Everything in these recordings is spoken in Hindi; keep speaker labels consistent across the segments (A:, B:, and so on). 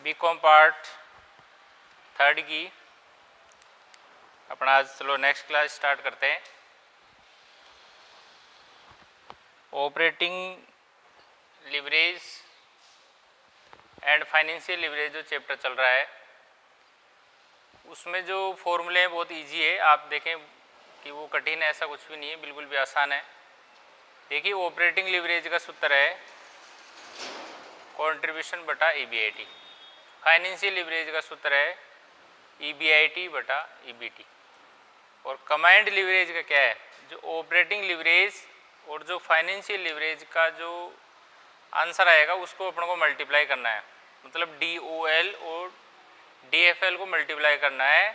A: बीकॉम पार्ट थर्ड की अपना आज चलो नेक्स्ट क्लास स्टार्ट करते हैं। Operating leverage and financial leverage जो चैप्टर चल रहा है उसमें जो फॉर्मूले हैं बहुत इजी है। आप देखें कि वो कठिन है ऐसा कुछ भी नहीं है, बिल्कुल भी आसान है। देखिए ऑपरेटिंग लिवरेज का सूत्र है कंट्रीब्यूशन बटा ईबीआईटी। फाइनेंशियल लिवरेज का सूत्र है ईबीआईटी बटा ईबीटी। और कमांड लिवरेज का क्या है, जो ऑपरेटिंग लिवरेज और जो फाइनेंशियल लिवरेज का जो आंसर आएगा उसको अपन को मल्टीप्लाई करना है। मतलब DOL और DFL को मल्टीप्लाई करना है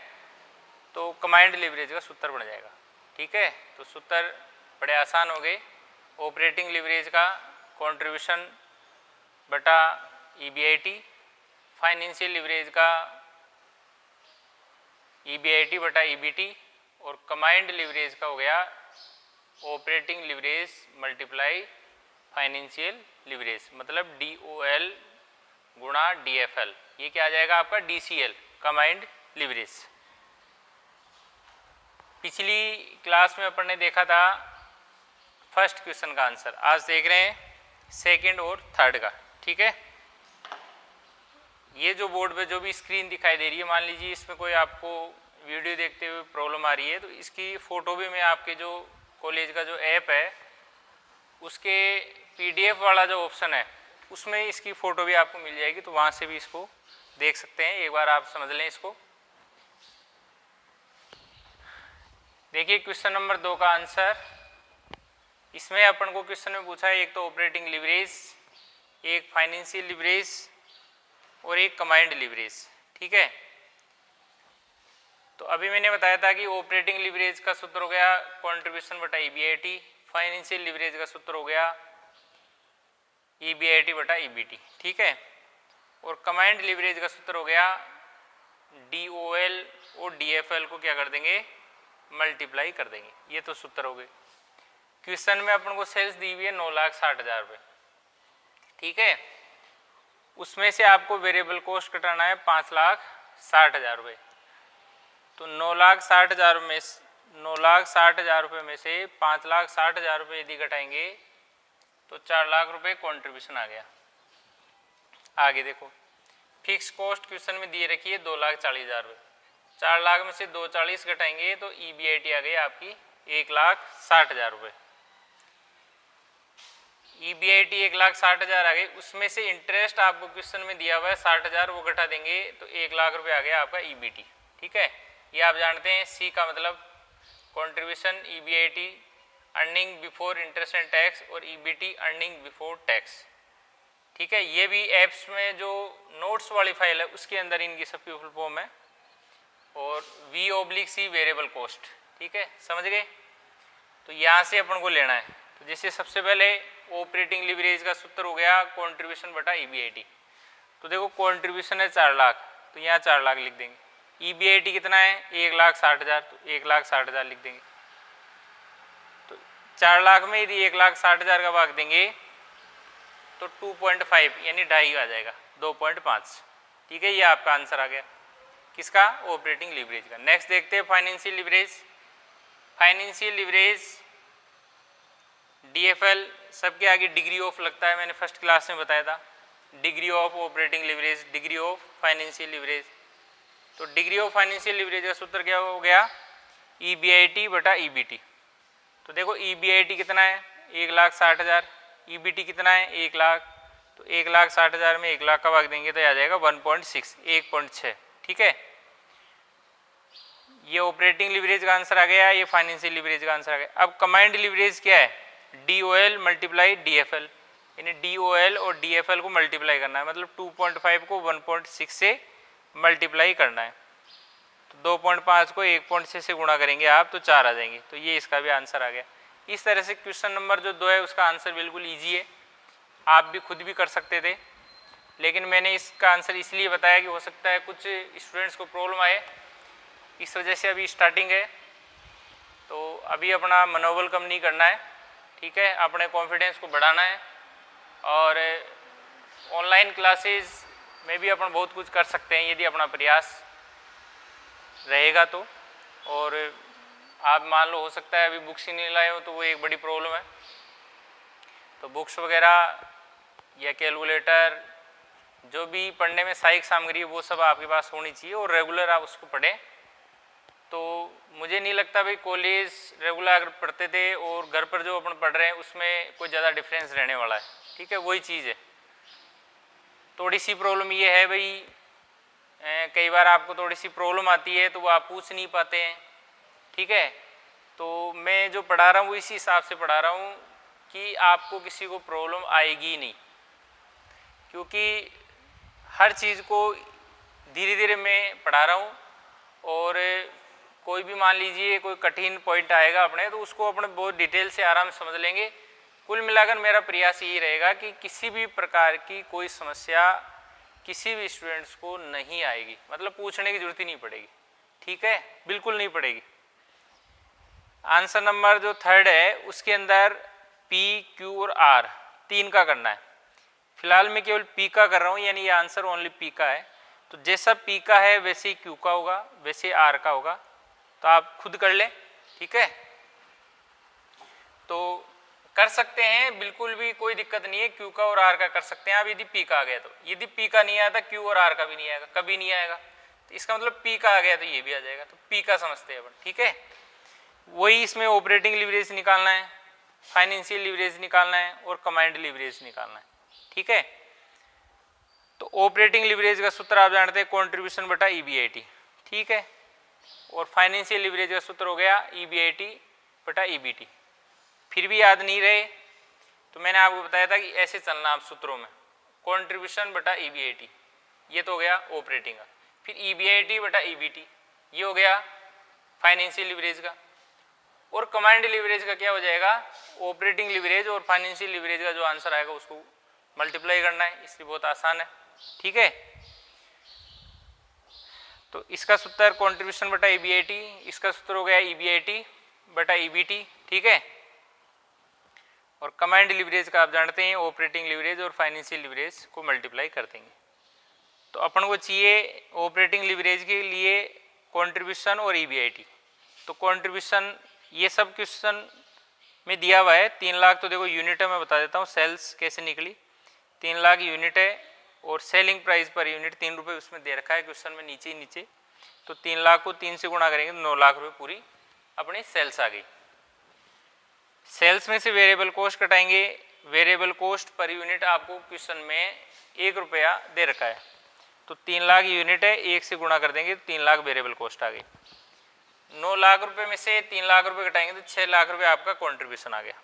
A: तो कमांड लिवरेज का सूत्र बन जाएगा। ठीक है, तो सूत्र बड़े आसान हो गए। ऑपरेटिंग लिवरेज का कंट्रीब्यूशन बटा ईबीआईटी, फाइनेंशियल लिवरेज का ईबीआईटी बटा ईबीटी और कमांड लिवरेज का हो गया operating leverage multiply financial leverage. मतलब DOL गुणा DFL, ये क्या आ जाएगा आपका DCL कमांड लिवरेज। पिछली क्लास में अपन ने देखा था फर्स्ट क्वेश्चन का आंसर, आज देख रहे हैं सेकंड और थर्ड का। ठीक है, ये जो बोर्ड पे जो भी स्क्रीन दिखाई दे रही है, मान लीजिए इसमें कोई आपको वीडियो देखते हुए प्रॉब्लम आ रही है तो इसकी फ़ोटो भी मैं आपके जो कॉलेज का जो ऐप है उसके PDF वाला जो ऑप्शन है उसमें इसकी फ़ोटो भी आपको मिल जाएगी, तो वहाँ से भी इसको देख सकते हैं। एक बार आप समझ लें इसको। देखिए क्वेश्चन नंबर 2 का आंसर, इसमें अपन को क्वेश्चन में पूछा है एक तो ऑपरेटिंग लिवरेज, एक फाइनेंशियल लिवरेज और एक कमांड लिवरेज। ठीक है, तो अभी मैंने बताया था कि ऑपरेटिंग लिवरेज का सूत्र हो गया कंट्रीब्यूशन बटा ईबीआईटी, फाइनेंशियल लिवरेज का सूत्र हो गया ईबीआईटी बटा ईबीटी। ठीक है, और कमांड लिवरेज का सूत्र हो गया DOL और DFL को क्या कर देंगे, मल्टीप्लाई कर देंगे। ये तो सूत्र हो गए। क्वेश्चन में अपन को सेल्स दी हुई है 9,60,000 रुपये। ठीक है, उसमें से आपको वेरिएबल कॉस्ट घटाना है 5,60,000 रुपये। तो 9,60,000 में 9,60,000 रुपये में से 5,60,000 रुपये यदि घटाएंगे तो 4 लाख रुपये कॉन्ट्रीब्यूशन आ गया। आगे देखो फिक्स कॉस्ट क्वेश्चन में दिए रखी है 2,40,000 रुपये। 4 लाख में से 240 घटाएंगे तो ईबीआईटी आ गई आपकी 1,60,000 रुपये। ईबीआईटी 1,60,000 आ गई, उसमें से इंटरेस्ट आपको क्वेश्चन में दिया हुआ है 60,000, वो घटा देंगे तो 1 लाख रुपये आ गया आपका ईबीटी। ठीक है, ये आप जानते हैं सी का मतलब contribution EBIT earning before interest and tax और ईबीटी अर्निंग बिफोर टैक्स। ठीक है, ये भी एप्स में जो नोट्स वाली फाइल है उसके अंदर इनकी सबकी फुल फॉर्म है। और V/C वेरिएबल कॉस्ट। ठीक है, समझ गए। तो यहाँ से अपन को लेना है, तो जैसे सबसे पहले ऑपरेटिंग लिवरेज का सूत्र हो गया कंट्रीब्यूशन बटा ईबीआईटी। तो देखो कंट्रीब्यूशन है 4 लाख, तो यहाँ 4 लाख लिख देंगे। ईबीआईटी कितना है 1,60,000, तो 1,60,000 लिख देंगे। तो 4 लाख में यदि 1,60,000 का भाग देंगे तो 2.5 यानी 2.5 आ जाएगा, 2.5। ठीक है, ये आपका आंसर आ गया किसका, ऑपरेटिंग लिवरेज का। नेक्स्ट देखते हैं financial leverage. Financial leverage DFL सबके आगे डिग्री ऑफ लगता है, मैंने फर्स्ट क्लास में बताया था। Degree of operating leverage, degree of financial leverage. तो डिग्री ऑफ फाइनेंशियल लिवरेज का सूत्र क्या हो गया, ईबीआईटी बटा ईबीटी। तो देखो ईबीआईटी कितना है 1,60,000, ईबीटी कितना है 1 लाख, तो 1,60,000 में 1 लाख का भाग देंगे तो आ जाएगा 1.6, 1.6। ठीक है, ये ऑपरेटिंग लिवरेज का आंसर आ गया, ये फाइनेंशियल लिवरेज का आंसर आ गया। अब कमांड लिवरेज क्या है, DOL मल्टीप्लाई DFL, यानी DOL और DFL को मल्टीप्लाई करना है। मतलब 2.5 को 1.6 से मल्टीप्लाई करना है। तो 2.5 को 1.6 से गुणा करेंगे आप तो 4 आ जाएंगे। तो ये इसका भी आंसर आ गया। इस तरह से क्वेश्चन नंबर जो 2 है उसका आंसर बिल्कुल ईजी है, आप भी खुद भी कर सकते थे, लेकिन मैंने इसका आंसर इसलिए बताया कि हो सकता है कुछ स्टूडेंट्स को प्रॉब्लम आए, इस वजह से अभी स्टार्टिंग है। तो अभी अपना मनोबल कम नहीं करना है। ठीक है, अपने कॉन्फिडेंस को बढ़ाना है। और ऑनलाइन क्लासेस में भी अपन बहुत कुछ कर सकते हैं यदि अपना प्रयास रहेगा तो। और आप मान लो हो सकता है अभी बुक्स ही नहीं लाए हो तो वो एक बड़ी प्रॉब्लम है। तो बुक्स वगैरह या कैलकुलेटर जो भी पढ़ने में सहायक सामग्री है वो सब आपके पास होनी चाहिए और रेगुलर आप उसको पढ़ें। तो मुझे नहीं लगता भाई कॉलेज रेगुलर अगर पढ़ते थे और घर पर जो अपन पढ़ रहे हैं उसमें कोई ज़्यादा डिफरेंस रहने वाला है। ठीक है, वही चीज़ है। थोड़ी सी प्रॉब्लम ये है भाई, कई बार आपको थोड़ी सी प्रॉब्लम आती है तो वो आप पूछ नहीं पाते हैं। ठीक है, तो मैं जो पढ़ा रहा हूँ वो इसी हिसाब से पढ़ा रहा हूँ कि आपको किसी को प्रॉब्लम आएगी नहीं, क्योंकि हर चीज़ को धीरे धीरे मैं पढ़ा रहा हूँ। और कोई भी मान लीजिए कोई कठिन पॉइंट आएगा अपने तो उसको अपने बहुत डिटेल से आराम से समझ लेंगे। कुल मिलाकर मेरा प्रयास यही रहेगा कि किसी भी प्रकार की कोई समस्या किसी भी स्टूडेंट्स को नहीं आएगी, मतलब पूछने की जरूरत ही नहीं पड़ेगी। ठीक है, बिल्कुल नहीं पड़ेगी। आंसर नंबर जो थर्ड है उसके अंदर P, Q और R 3 का करना है। फिलहाल मैं केवल P का कर रहा हूँ, यानी ये आंसर ओनली P का है। तो जैसा P का है वैसे ही Q का होगा, वैसे R का होगा। तो आप खुद कर लें। ठीक है, तो कर सकते हैं, बिल्कुल भी कोई दिक्कत नहीं है। Q का और R का कर सकते हैं आप यदि P का आ गया तो। यदि P का नहीं आया था Q और R का भी नहीं आएगा, कभी नहीं आएगा। तो इसका मतलब P का आ गया तो ये भी आ जाएगा। तो P का समझते हैं अपन। ठीक है, वही इसमें ऑपरेटिंग लीवरेज निकालना है, फाइनेंशियल लीवरेज निकालना है और कमांड लीवरेज निकालना है। ठीक है, तो ऑपरेटिंग लीवरेज का सूत्र आप जानते हैं कंट्रीब्यूशन बटा EBIT। ठीक है, और फाइनेंशियल लीवरेज का सूत्र हो गया EBIT बटा EBT। फिर भी याद नहीं रहे तो मैंने आपको बताया था कि ऐसे चलना आप सूत्रों में, कंट्रीब्यूशन बटा EBIT ये तो हो गया ऑपरेटिंग का, फिर EBIT बटा EBT ये हो गया फाइनेंशियल लीवरेज का, और कमांड लीवरेज का क्या हो जाएगा, ऑपरेटिंग लीवरेज और फाइनेंशियल लीवरेज का जो आंसर आएगा उसको मल्टीप्लाई करना है, इसलिए बहुत आसान है। ठीक है, तो इसका सूत्र कंट्रीब्यूशन बटा EBIT, इसका सूत्र हो गया EBIT बटा EBT। ठीक है, और कमांड लीवरेज का आप जानते हैं ऑपरेटिंग लीवरेज और फाइनेंशियल लीवरेज को मल्टीप्लाई कर देंगे। तो अपन को चाहिए ऑपरेटिंग लीवरेज के लिए कंट्रीब्यूशन और EBIT। तो कंट्रीब्यूशन ये सब क्वेश्चन में दिया हुआ है। 3 लाख तो देखो यूनिट है, मैं बता देता हूँ सेल्स कैसे निकली। 3 लाख यूनिट है और सेलिंग प्राइस पर यूनिट 3 रुपये उसमें दे रखा है क्वेश्चन में नीचे ही नीचे। तो 3 लाख को 3 से गुणा करेंगे तो 9 लाख रुपये पूरी अपनी सेल्स आ गई। सेल्स में से वेरिएबल कॉस्ट कटाएंगे, वेरिएबल कॉस्ट पर यूनिट आपको क्वेश्चन में 1 रुपया दे रखा है। तो 3 लाख यूनिट है, 1 से गुणा कर देंगे तो 3 लाख वेरिएबल कॉस्ट आ गई। 9 लाख रुपए में से 3 लाख रुपए घटाएंगे तो 6 लाख रुपए आपका कंट्रीब्यूशन आ गया।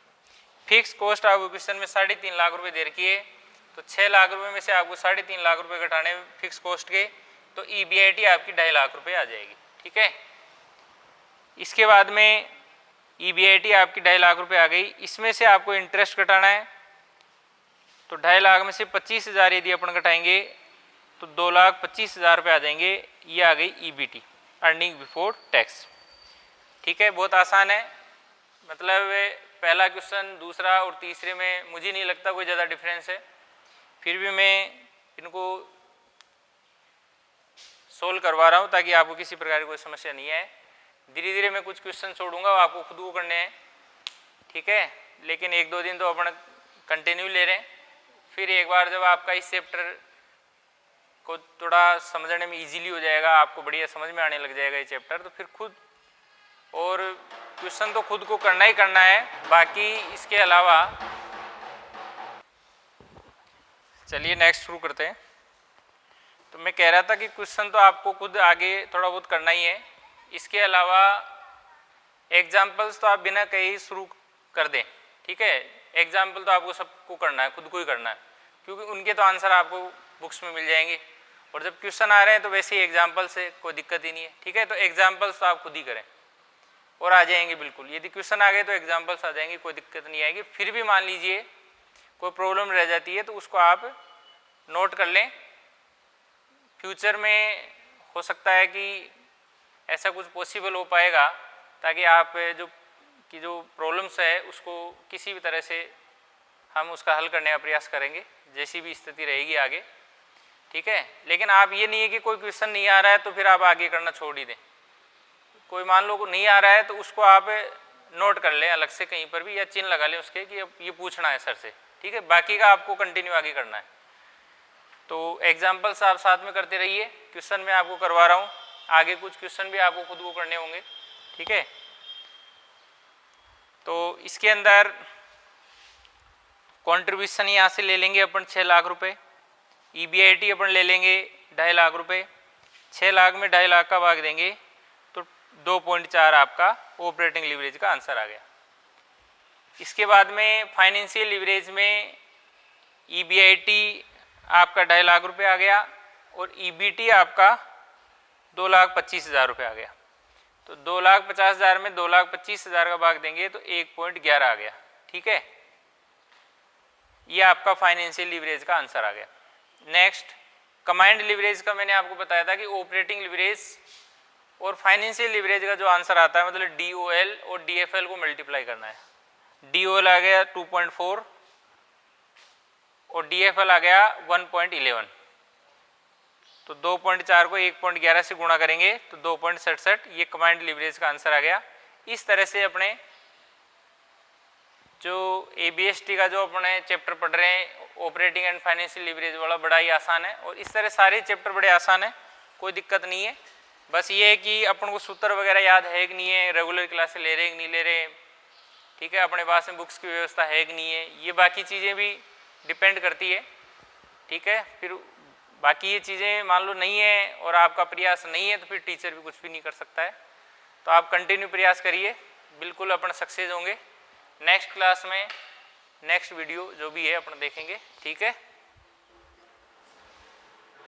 A: फिक्स कॉस्ट आपको क्वेश्चन में 3.5 लाख रुपए दे रखी है, तो 6 लाख रुपए में से आपको 3.5 लाख रुपए घटाने फिक्स कॉस्ट के, तो EBIT आपकी 2.5 लाख रुपए आ जाएगी। ठीक है, इसके बाद में EBIT आपकी 2.5 लाख रुपए आ गई। इसमें से आपको इंटरेस्ट घटाना है, तो 2.5 लाख में से 25,000 यदि अपन घटाएंगे तो 2,25,000 रुपये आ जाएंगे। ये आ गई EBT, अर्निंग बिफोर टैक्स। ठीक है, बहुत आसान है। मतलब पहला क्वेश्चन दूसरा और तीसरे में मुझे नहीं लगता कोई ज़्यादा डिफरेंस है, फिर भी मैं इनको सोल्व करवा रहा हूँ ताकि आपको किसी प्रकार की कोई समस्या नहीं आए। धीरे धीरे मैं कुछ क्वेश्चन छोड़ूंगा, आपको खुद को करने हैं। ठीक है, लेकिन 1-2 दिन तो अपन कंटिन्यू ले रहे हैं। फिर एक बार जब आपका इस चैप्टर को थोड़ा समझने में इजीली हो जाएगा, आपको बढ़िया समझ में आने लग जाएगा ये चैप्टर, तो फिर खुद और क्वेश्चन तो खुद को करना ही करना है। बाकी इसके अलावा चलिए नेक्स्ट शुरू करते हैं। तो मैं कह रहा था कि क्वेश्चन तो आपको खुद आगे थोड़ा बहुत करना ही है, इसके अलावा एग्जाम्पल्स तो आप बिना कहीं शुरू कर दें। ठीक है, एग्जाम्पल तो आपको सबको करना है, खुद को ही करना है, क्योंकि उनके तो आंसर आपको बुक्स में मिल जाएंगे, और जब क्वेश्चन आ रहे हैं तो वैसे ही एग्जाम्पल से कोई दिक्कत ही नहीं है। ठीक है, तो एग्जाम्पल्स तो आप खुद ही करें और आ जाएंगे बिल्कुल। यदि क्वेश्चन आ गए तो एग्जाम्पल्स आ जाएंगे, कोई दिक्कत नहीं आएगी। फिर भी मान लीजिए कोई प्रॉब्लम रह जाती है तो उसको आप नोट कर लें। फ्यूचर में हो सकता है कि ऐसा कुछ पॉसिबल हो पाएगा, ताकि आप जो प्रॉब्लम्स है उसको किसी भी तरह से हम उसका हल करने का प्रयास करेंगे, जैसी भी स्थिति रहेगी आगे। ठीक है। लेकिन आप ये नहीं है कि कोई क्वेश्चन नहीं आ रहा है तो फिर आप आगे करना छोड़ ही दें। कोई मान लो नहीं आ रहा है तो उसको आप नोट कर लें अलग से कहीं पर भी, या चिन्ह लगा लें उसके कि अब ये पूछना है सर से, ठीक है। बाकी का आपको कंटिन्यू आगे करना है। तो एग्जाम्पल्स आप साथ में करते रहिए, क्वेश्चन मैं आपको करवा रहा हूँ, आगे कुछ क्वेश्चन भी आपको खुद को करने होंगे, ठीक है। तो इसके अंदर कंट्रीब्यूशन यहाँ से ले लेंगे अपन 6 लाख रुपए, EBIT अपन ले लेंगे 2.5 लाख रुपए, 6 लाख में 2.5 लाख का भाग देंगे तो 2.4 आपका ऑपरेटिंग लीवरेज का आंसर आ गया। इसके बाद में फाइनेंशियल लीवरेज में EBIT आपका 2.5 लाख रुपए आ गया और EBT आपका 2,25,000 रुपये आ गया। तो 2,50,000 में 2,25,000 का भाग देंगे तो 1.11 आ गया, ठीक है। ये आपका फाइनेंशियल लीवरेज का आंसर आ गया। नेक्स्ट कमांड लीवरेज का मैंने आपको बताया था कि ऑपरेटिंग लीवरेज और फाइनेंशियल लीवरेज का जो आंसर आता है मतलब DOL और DFL को मल्टीप्लाई करना है। DOL आ गया 2.4 और DFL आ गया 1.11, तो 2.4 को 1.11 से गुणा करेंगे तो 2.67, ये कमांड लीवरेज का आंसर आ गया। इस तरह से अपने जो ABST का जो अपने चैप्टर पढ़ रहे हैं ऑपरेटिंग एंड फाइनेंशियल लीवरेज वाला बड़ा ही आसान है, और इस तरह सारे चैप्टर बड़े आसान है, कोई दिक्कत नहीं है। बस ये है कि अपन को सूत्र वगैरह याद है कि नहीं है, रेगुलर क्लासेस ले रहे हैं कि नहीं ले रहे, ठीक है, अपने पास में बुक्स की व्यवस्था है कि नहीं है, ये बाकी चीज़ें भी डिपेंड करती है, ठीक है। फिर बाकी ये चीज़ें मान लो नहीं है और आपका प्रयास नहीं है तो फिर टीचर भी कुछ भी नहीं कर सकता है। तो आप कंटिन्यू प्रयास करिए, बिल्कुल अपन सक्सेस होंगे। नेक्स्ट क्लास में नेक्स्ट वीडियो जो भी है अपन देखेंगे, ठीक है।